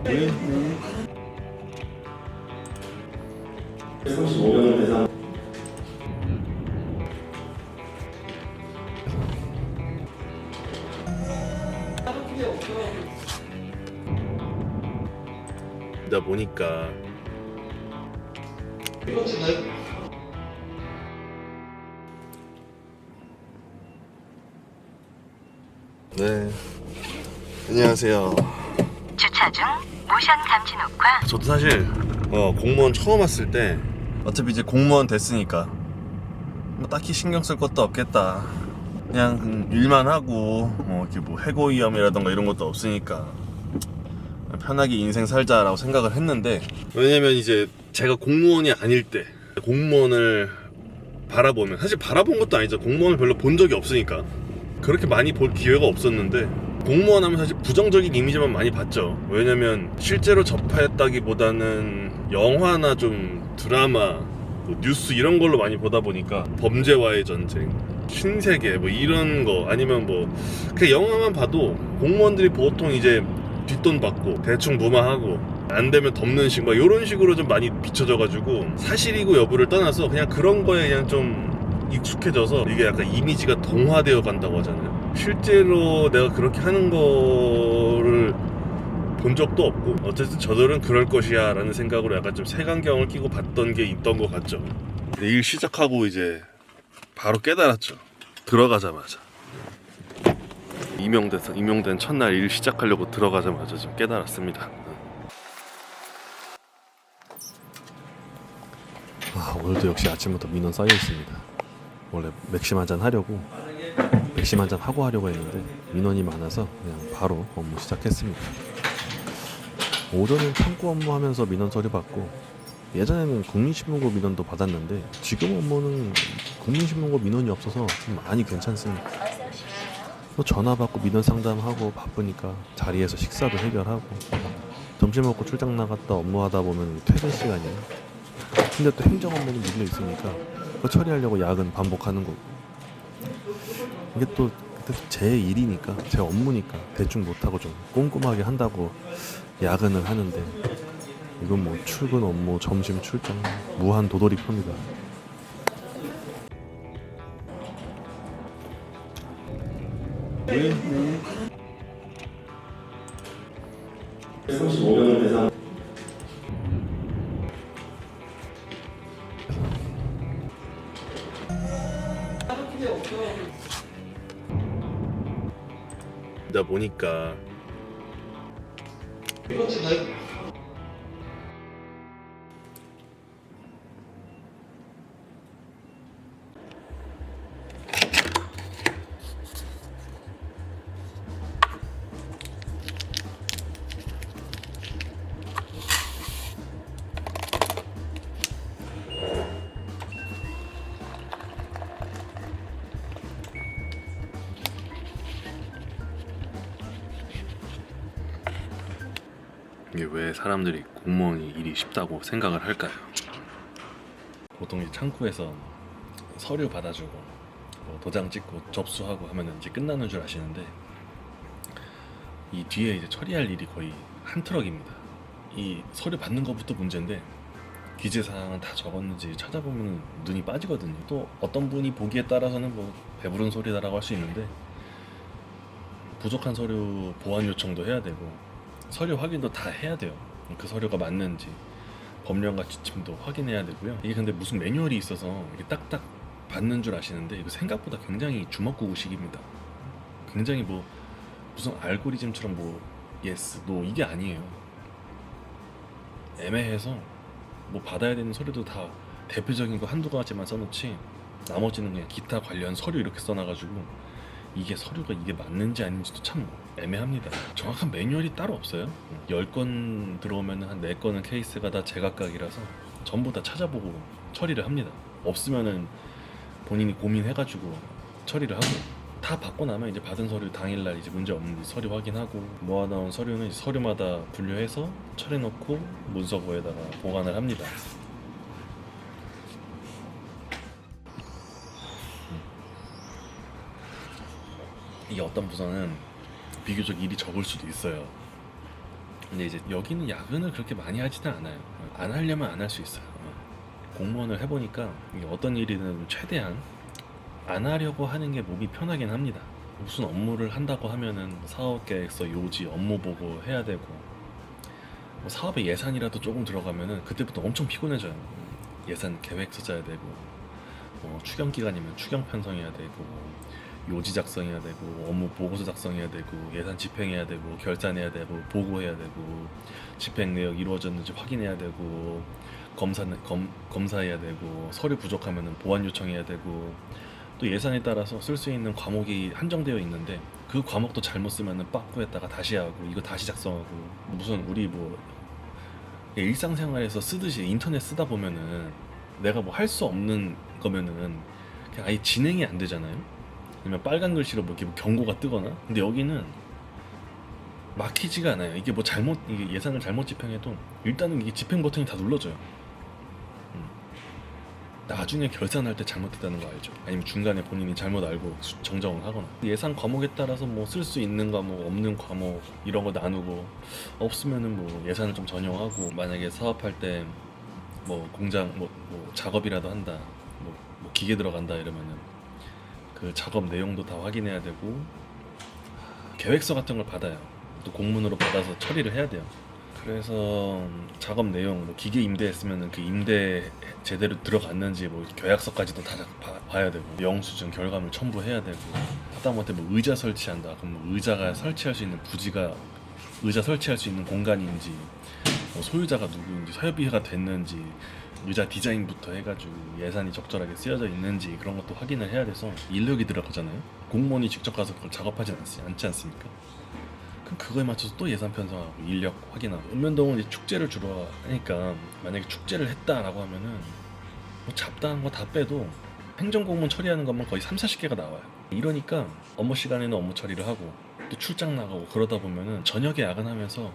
네. 35명을 대상. 다 보니까 네, 안녕하세요. 주차 중 모션 감지 녹화. 저도 사실 공무원 처음 왔을 때 어차피 이제 공무원 됐으니까 뭐 딱히 신경 쓸 것도 없겠다, 그냥 일만 하고 이렇게 뭐 해고 위험이라던가 이런 것도 없으니까 편하게 인생 살자라고 생각을 했는데, 왜냐면 이제 제가 공무원이 아닐 때 공무원을 바라보면, 사실 바라본 것도 아니죠, 공무원을 별로 본 적이 없으니까 그렇게 많이 볼 기회가 없었는데, 공무원 하면 사실 부정적인 이미지만 많이 봤죠. 왜냐면 실제로 접했다기보다는 영화나 좀 드라마, 뭐 뉴스 이런 걸로 많이 보다 보니까 범죄와의 전쟁, 신세계 뭐 이런 거, 아니면 뭐 그 영화만 봐도 공무원들이 보통 이제 뒷돈 받고 대충 무마하고 안 되면 덮는 식 막 이런 식으로 좀 많이 비춰져가지고, 사실이고 여부를 떠나서 그냥 그런 거에 그냥 좀 익숙해져서 이게 약간 이미지가 동화되어 간다고 하잖아요. 실제로 내가 그렇게 하는 거를 본 적도 없고, 어쨌든 저들은 그럴 것이야 라는 생각으로 약간 좀 색안경을 끼고 봤던 게 있던 것 같죠. 일 시작하고 이제 바로 깨달았죠. 들어가자마자 임용된 첫날 일 시작하려고 들어가자마자 지금 깨달았습니다. 오늘도 역시 아침부터 민원 쌓여 있습니다. 원래 맥심 한잔 하려고 맥심 한잔 하고 하려고 했는데 민원이 많아서 그냥 바로 업무 시작했습니다. 오전엔 창구 업무하면서 민원 처리 받고, 예전에는 국민신문고 민원도 받았는데 지금 업무는 국민신문고 민원이 없어서 좀 많이 괜찮습니다. 또 전화 받고 민원 상담하고 바쁘니까 자리에서 식사도 해결하고, 점심 먹고 출장 나갔다 업무하다 보면 퇴근 시간이에요. 근데 또 행정 업무는 밀려 있으니까 그거 처리하려고 야근 반복하는 거고, 이게 또 제 일이니까, 제 업무니까 대충 못하고 좀 꼼꼼하게 한다고 야근을 하는데, 이건 뭐 출근 업무, 점심 출장 무한 도돌이표입니다. 네. 35명을 대상. 다 보니까 이게 왜 사람들이 공무원이 일이 쉽다고 생각을 할까요? 보통 이 창구에서 서류 받아주고 뭐 도장 찍고 접수하고 하면 이제 끝나는 줄 아시는데, 이 뒤에 이제 처리할 일이 거의 한 트럭입니다. 이 서류 받는 것부터 문제인데, 기재사항은 다 적었는지 찾아보면 눈이 빠지거든요. 또 어떤 분이 보기에 따라서는 뭐 배부른 소리다라고 할 수 있는데, 부족한 서류 보완 요청도 해야 되고 서류 확인도 다 해야 돼요. 그 서류가 맞는지 법령과 지침도 확인해야 되고요. 이게 근데 무슨 매뉴얼이 있어서 이게 딱딱 받는 줄 아시는데, 이거 생각보다 굉장히 주먹구구식입니다. 굉장히 뭐 무슨 알고리즘처럼 뭐 예스, 노 이게 아니에요. 애매해서 뭐 받아야 되는 서류도 다 대표적인 거 한두 가지만 써놓지, 나머지는 그냥 기타 관련 서류 이렇게 써놔가지고 이게 서류가 이게 맞는지 아닌지도 참 애매합니다. 정확한 매뉴얼이 따로 없어요. 10건 들어오면 한 4건은 케이스가 다 제각각이라서 전부 다 찾아보고 처리를 합니다. 없으면은 본인이 고민해가지고 처리를 하고, 다 받고 나면 이제 받은 서류 당일날 이제 문제 없는지 서류 확인하고, 모아놓은 서류는 이제 서류마다 분류해서 처리해놓고 문서고에다가 보관을 합니다. 이게 어떤 부서는 비교적 일이 적을 수도 있어요. 근데 이제 여기는 야근을 그렇게 많이 하지는 않아요. 안 하려면 안 할 수 있어요. 공무원을 해보니까 이게 어떤 일이든 최대한 안 하려고 하는 게 몸이 편하긴 합니다. 무슨 업무를 한다고 하면은 사업 계획서, 요지, 업무 보고 해야 되고 뭐 사업에 예산이라도 조금 들어가면은 그때부터 엄청 피곤해져요. 예산 계획서 짜야 되고 추경 기간이면 추경 편성해야 되고 요지 작성해야 되고 업무 보고서 작성해야 되고 예산 집행해야 되고 결산해야 되고 보고해야 되고 집행 내역 이루어졌는지 확인해야 되고 검사해야 되고 서류 부족하면 보완 요청해야 되고 또 예산에 따라서 쓸 수 있는 과목이 한정되어 있는데 그 과목도 잘못 쓰면은 빠꾸했다가 다시 하고 이거 다시 작성하고 무슨 우리 뭐 일상생활에서 쓰듯이 인터넷 쓰다 보면은 내가 뭐 할 수 없는 거면은 그냥 아예 진행이 안 되잖아요. 아니면 빨간 글씨로 뭐 이렇게 뭐 경고가 뜨거나. 근데 여기는 막히지가 않아요. 이게 뭐 잘못 이게 예산을 잘못 집행해도 일단은 이게 집행 버튼이 다 눌러져요. 나중에 결산할 때 잘못했다는 거 알죠? 아니면 중간에 본인이 잘못 알고 정정을 하거나 예산 과목에 따라서 뭐 쓸 수 있는 과목, 없는 과목 이런 거 나누고 없으면은 뭐 예산을 좀 전용하고 만약에 사업할 때 뭐 공장 뭐 작업이라도 한다 뭐 기계 들어간다 이러면은 그 작업 내용도 다 확인해야 되고 계획서 같은 걸 받아요. 또 공문으로 받아서 처리를 해야 돼요. 그래서 작업 내용 뭐 기계 임대했으면은 그 임대 제대로 들어갔는지 뭐 계약서까지도 다 봐야 되고 영수증 결과물 첨부해야 되고 하다못해 뭐 의자 설치한다 그럼 뭐 의자가 설치할 수 있는 부지가 의자 설치할 수 있는 공간인지 뭐 소유자가 누구인지 협의가 됐는지 의자 디자인부터 해가지고 예산이 적절하게 쓰여져 있는지 그런 것도 확인을 해야 돼서 인력이 들어가잖아요. 공무원이 직접 가서 그걸 작업하지 않지 않습니까? 그럼 그거에 맞춰서 또 예산 편성하고 인력 확인하고 읍면동은 이제 축제를 주로 하니까 만약에 축제를 했다라고 하면은 뭐 잡다한 거 다 빼도 행정공무원 처리하는 것만 거의 3, 40개가 나와요. 이러니까 업무 시간에는 업무 처리를 하고 또 출장 나가고 그러다 보면은 저녁에 야근하면서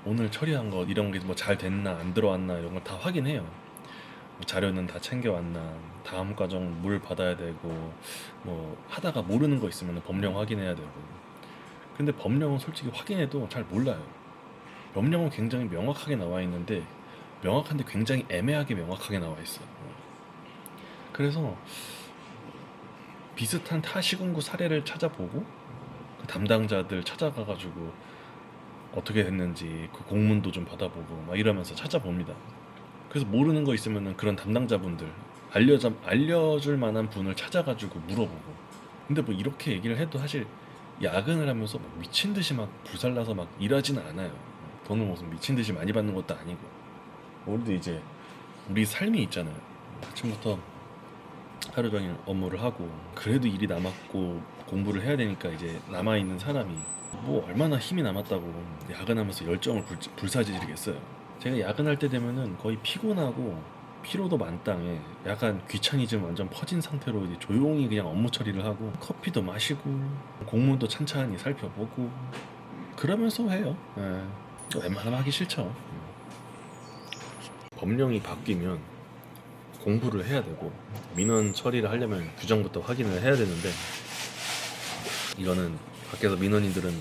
오늘 처리한 거 이런 게 뭐 잘 됐나 안 들어왔나 이런 걸 다 확인해요. 뭐 자료는 다 챙겨왔나 다음 과정 물 받아야 되고 뭐 하다가 모르는 거 있으면 법령 확인해야 되고 근데 법령은 솔직히 확인해도 잘 몰라요. 법령은 굉장히 명확하게 나와 있는데 명확한데 굉장히 애매하게 명확하게 나와 있어요. 그래서 비슷한 타 시군구 사례를 찾아보고 그 담당자들 찾아가가지고 어떻게 됐는지 그 공문도 좀 받아보고 막 이러면서 찾아봅니다. 그래서 모르는 거 있으면은 그런 담당자분들 알려줄 만한 분을 찾아가지고 물어보고 근데 뭐 이렇게 얘기를 해도 사실 야근을 하면서 막 미친 듯이 막 불살라서 막 일하지는 않아요. 돈을 무슨 미친 듯이 많이 받는 것도 아니고 우리도 이제 우리 삶이 있잖아요. 아침부터 하루 종일 업무를 하고 그래도 일이 남았고 공부를 해야 되니까 이제 남아있는 사람이 뭐 얼마나 힘이 남았다고 야근하면서 열정을 불사지르겠어요. 제가 야근할 때 되면은 거의 피곤하고 피로도 만땅에 약간 귀차니즘 완전 퍼진 상태로 이제 조용히 그냥 업무 처리를 하고 커피도 마시고 공문도 찬찬히 살펴보고 그러면서 해요. 예. 웬만하면 하기 싫죠. 법령이 바뀌면 공부를 해야 되고 민원 처리를 하려면 규정부터 확인을 해야 되는데 이거는 밖에서 민원인들은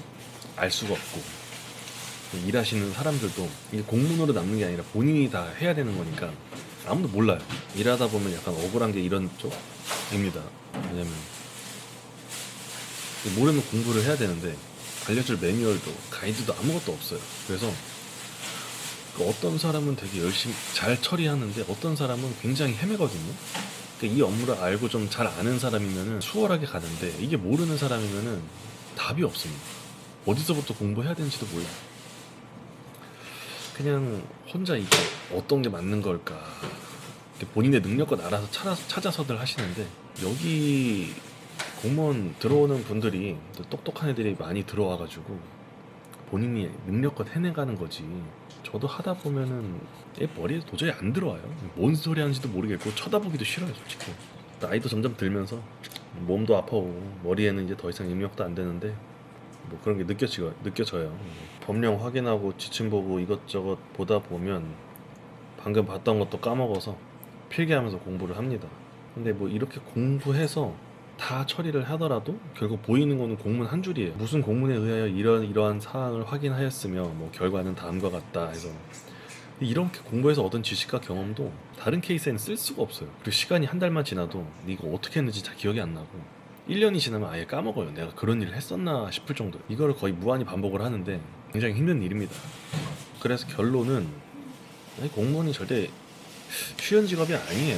알 수가 없고 일하시는 사람들도 이게 공문으로 남는 게 아니라 본인이 다 해야 되는 거니까 아무도 몰라요. 일하다 보면 약간 억울한 게 이런 쪽입니다. 왜냐면 모르면 공부를 해야 되는데 알려줄 매뉴얼도 가이드도 아무것도 없어요. 그래서 어떤 사람은 되게 열심히 잘 처리하는데 어떤 사람은 굉장히 헤매거든요. 그러니까 이 업무를 알고 좀 잘 아는 사람이면은 수월하게 가는데 이게 모르는 사람이면은 답이 없습니다. 어디서부터 공부해야 되는지도 몰라요. 그냥 혼자 이게 어떤 게 맞는 걸까 본인의 능력껏 알아서 찾아서들 하시는데 여기 공무원 들어오는 분들이 똑똑한 애들이 많이 들어와가지고 본인이 능력껏 해내가는 거지. 저도 하다 보면은 머리에 도저히 안 들어와요. 뭔 소리 하는지도 모르겠고 쳐다보기도 싫어요 솔직히. 나이도 점점 들면서 몸도 아파오고 머리에는 이제 더 이상 입력도 안 되는데 뭐 그런 게 느껴져요. 법령 확인하고 지침 보고 이것저것 보다 보면 방금 봤던 것도 까먹어서 필기하면서 공부를 합니다. 근데 뭐 이렇게 공부해서 다 처리를 하더라도 결국 보이는 거는 공문 한 줄이에요. 무슨 공문에 의하여 이러한 사항을 확인하였으며 뭐 결과는 다음과 같다 해서 이렇게 공부해서 얻은 지식과 경험도 다른 케이스에는 쓸 수가 없어요. 그리고 시간이 한 달만 지나도 이거 어떻게 했는지 잘 기억이 안 나고 1년이 지나면 아예 까먹어요. 내가 그런 일을 했었나 싶을 정도. 이거를 거의 무한히 반복을 하는데 굉장히 힘든 일입니다. 그래서 결론은 공무원이 절대 쉬운 직업이 아니에요.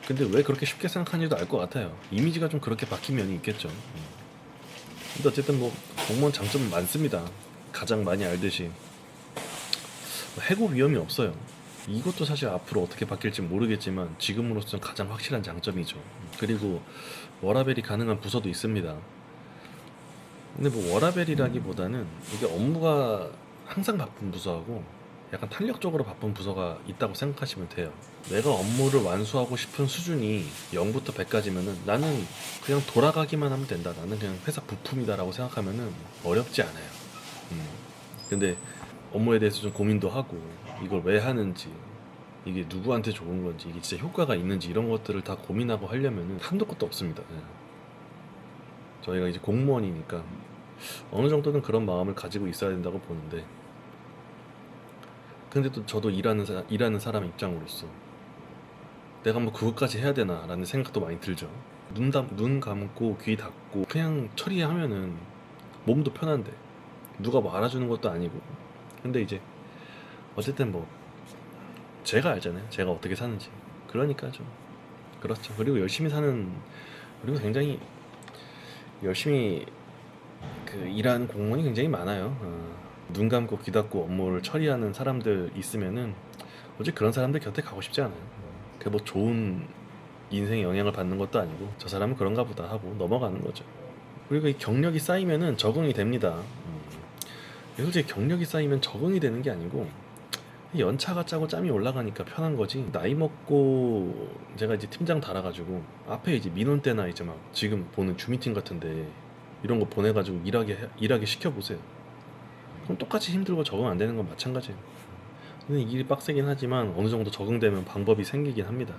근데 왜 그렇게 쉽게 생각하는지도 알 것 같아요. 이미지가 좀 그렇게 바뀐 면이 있겠죠. 근데 어쨌든 뭐 공무원 장점은 많습니다. 가장 많이 알듯이 해고 위험이 없어요. 이것도 사실 앞으로 어떻게 바뀔지 모르겠지만 지금으로서는 가장 확실한 장점이죠. 그리고 워라밸이 가능한 부서도 있습니다. 근데 뭐 워라밸이라기보다는 이게 업무가 항상 바쁜 부서하고 약간 탄력적으로 바쁜 부서가 있다고 생각하시면 돼요. 내가 업무를 완수하고 싶은 수준이 0부터 100까지면은 나는 그냥 돌아가기만 하면 된다. 나는 그냥 회사 부품이다라고 생각하면은 어렵지 않아요. 근데 업무에 대해서 좀 고민도 하고 이걸 왜 하는지 이게 누구한테 좋은 건지 이게 진짜 효과가 있는지 이런 것들을 다 고민하고 하려면은 한도 끝도 없습니다. 저희가 이제 공무원이니까 어느 정도는 그런 마음을 가지고 있어야 된다고 보는데 근데 또 저도 일하는 사람 입장으로서 내가 뭐 그것까지 해야 되나 라는 생각도 많이 들죠. 눈 감고 귀 닫고 그냥 처리하면은 몸도 편한데 누가 뭐 알아주는 것도 아니고 근데 이제 어쨌든 뭐 제가 알잖아요. 제가 어떻게 사는지. 그러니까 좀 그렇죠. 그리고 그리고 굉장히 열심히 일하는 공무원이 굉장히 많아요. 눈 감고 귀 닫고 업무를 처리하는 사람들 있으면은 어제 그런 사람들 곁에 가고 싶지 않아요. 그게 뭐 좋은 인생에 영향을 받는 것도 아니고 저 사람은 그런가 보다 하고 넘어가는 거죠. 그리고 이 경력이 쌓이면은 적응이 됩니다. 솔직히 경력이 쌓이면 적응이 되는 게 아니고 연차가 짜고 짬이 올라가니까 편한 거지. 나이 먹고 제가 이제 팀장 달아가지고 앞에 이제 민원 때나 이제 막 지금 보는 주미팅 같은데 이런 거 보내가지고 일하게 시켜보세요. 그럼 똑같이 힘들고 적응 안 되는 건 마찬가지예요. 근데 일이 빡세긴 하지만 어느 정도 적응되면 방법이 생기긴 합니다.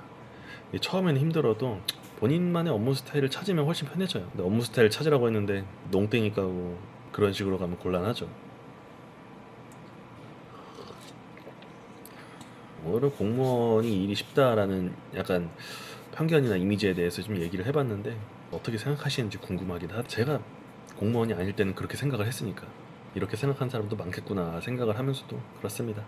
처음에는 힘들어도 본인만의 업무 스타일을 찾으면 훨씬 편해져요. 근데 업무 스타일 찾으라고 했는데 농땡이 까고 그런 식으로 가면 곤란하죠. 오늘은 공무원이 일이 쉽다라는 약간 편견이나 이미지에 대해서 좀 얘기를 해봤는데 어떻게 생각하시는지 궁금하긴 하다. 제가 공무원이 아닐 때는 그렇게 생각을 했으니까 이렇게 생각하는 사람도 많겠구나 생각을 하면서도 그렇습니다.